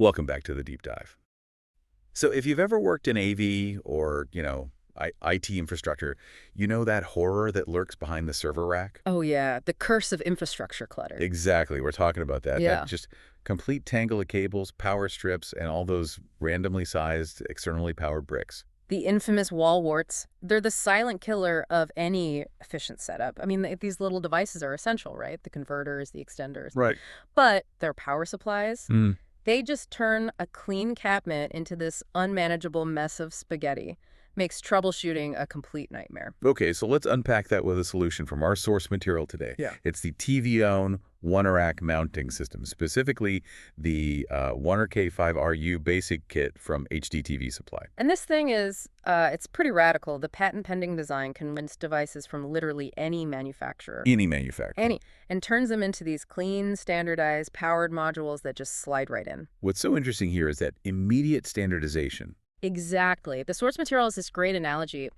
Welcome back to the deep dive. So if you've ever worked in AV or, IT infrastructure, you know that horror that lurks behind the server rack? Oh, yeah. The curse of infrastructure clutter. Exactly. We're talking about that. Yeah. That just complete tangle of cables, power strips, and all those randomly sized, externally powered bricks. The infamous wall warts, they're the silent killer of any efficient setup. I mean, these little devices are essential, right? The converters, the extenders. Right. But their power supplies, Mm. they just turn a clean cabinet into this unmanageable mess of spaghetti. Makes troubleshooting a complete nightmare. Okay, so let's unpack that with a solution from our source material today. Yeah. It's the tvONE 1RK mounting system, specifically the 1RK-5RU-BASIC-KIT from HDTV Supply. And this thing is, it's pretty radical. The patent-pending design converts devices from literally any manufacturer. Any manufacturer. And turns them into these clean, standardized, powered modules that just slide right in. What's so interesting here is that immediate standardization. Exactly. The source material is this great analogy.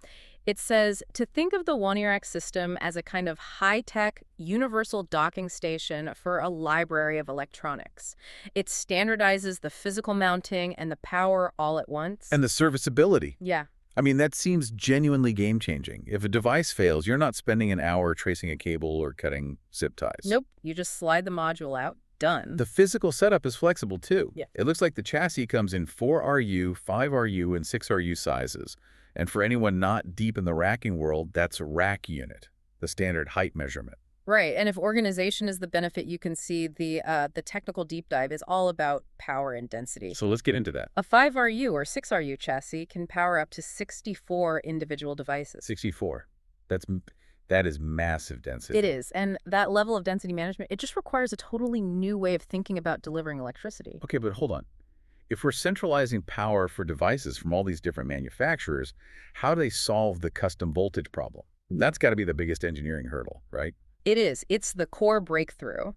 It says to think of the 1RK system as a kind of high-tech, universal docking station for a library of electronics. It standardizes the physical mounting and the power all at once. And the serviceability. Yeah. I mean, that seems genuinely game-changing. If a device fails, you're not spending an hour tracing a cable or cutting zip ties. Nope. You just slide the module out. Done. The physical setup is flexible, too. Yeah. It looks like the chassis comes in 4RU, 5RU, and 6RU sizes. And for anyone not deep in the racking world, that's a rack unit, the standard height measurement. Right. And if organization is the benefit, you can see the technical deep dive is all about power and density. So let's get into that. A 5RU or 6RU chassis can power up to 64 individual devices. 64. That is massive density. It is. And that level of density management, it just requires a totally new way of thinking about delivering electricity. Okay, but hold on. If we're centralizing power for devices from all these different manufacturers, how do they solve the custom voltage problem? That's got to be the biggest engineering hurdle, right? It is. It's the core breakthrough.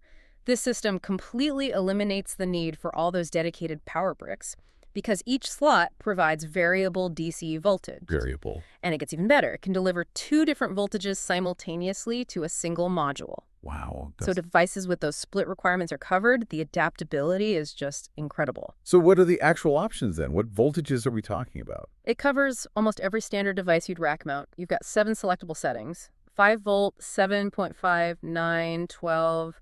This system completely eliminates the need for all those dedicated power bricks because each slot provides variable DC voltage. Variable. And it gets even better. It can deliver 2 different voltages simultaneously to a single module. Wow. So devices with those split requirements are covered. The adaptability is just incredible. So what are the actual options then? What voltages are we talking about? It covers almost every standard device you'd rack mount. You've got 7 selectable settings. 5 volt, 7.5, 9, 12,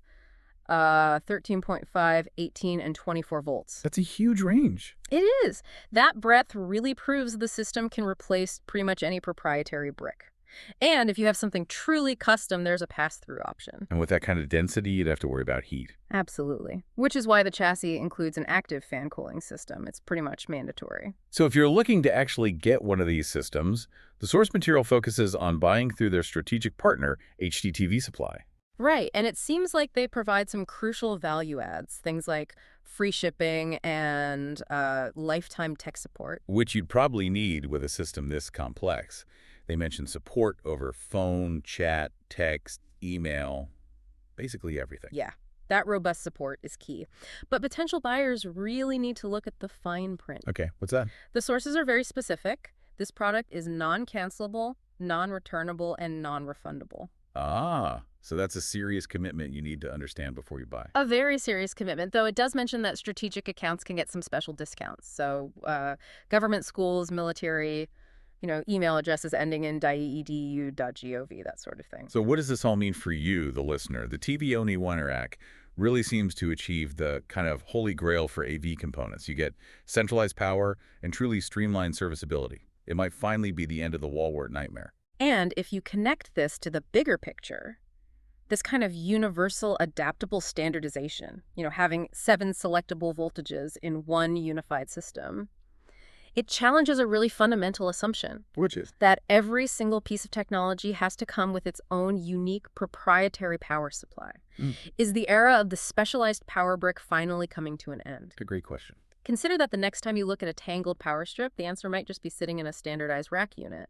13.5, 18, and 24 volts. That's a huge range. It is. That breadth really proves the system can replace pretty much any proprietary brick. And if you have something truly custom, there's a pass-through option. And with that kind of density, you'd have to worry about heat. Absolutely. Which is why the chassis includes an active fan cooling system. It's pretty much mandatory. So if you're looking to actually get one of these systems, the source material focuses on buying through their strategic partner, HDTV Supply. Right, and it seems like they provide some crucial value adds, things like free shipping and lifetime tech support. Which you'd probably need with a system this complex. They mention support over phone, chat, text, email, basically everything. Yeah, that robust support is key. But potential buyers really need to look at the fine print. Okay, what's that? The sources are very specific. This product is non-cancelable, non-returnable, and non-refundable. Ah, so that's a serious commitment you need to understand before you buy. A very serious commitment, though it does mention that strategic accounts can get some special discounts. So government, schools, military, email addresses ending in .edu.gov, that sort of thing. So what does this all mean for you, the listener? The tvONE 1RK really seems to achieve the kind of holy grail for AV components. You get centralized power and truly streamlined serviceability. It might finally be the end of the wall-wart nightmare. And if you connect this to the bigger picture, this kind of universal adaptable standardization, having 7 selectable voltages in one unified system, it challenges a really fundamental assumption. Which is? That every single piece of technology has to come with its own unique proprietary power supply. Is the era of the specialized power brick finally coming to an end? A great question. Consider that the next time you look at a tangled power strip, the answer might just be sitting in a standardized rack unit.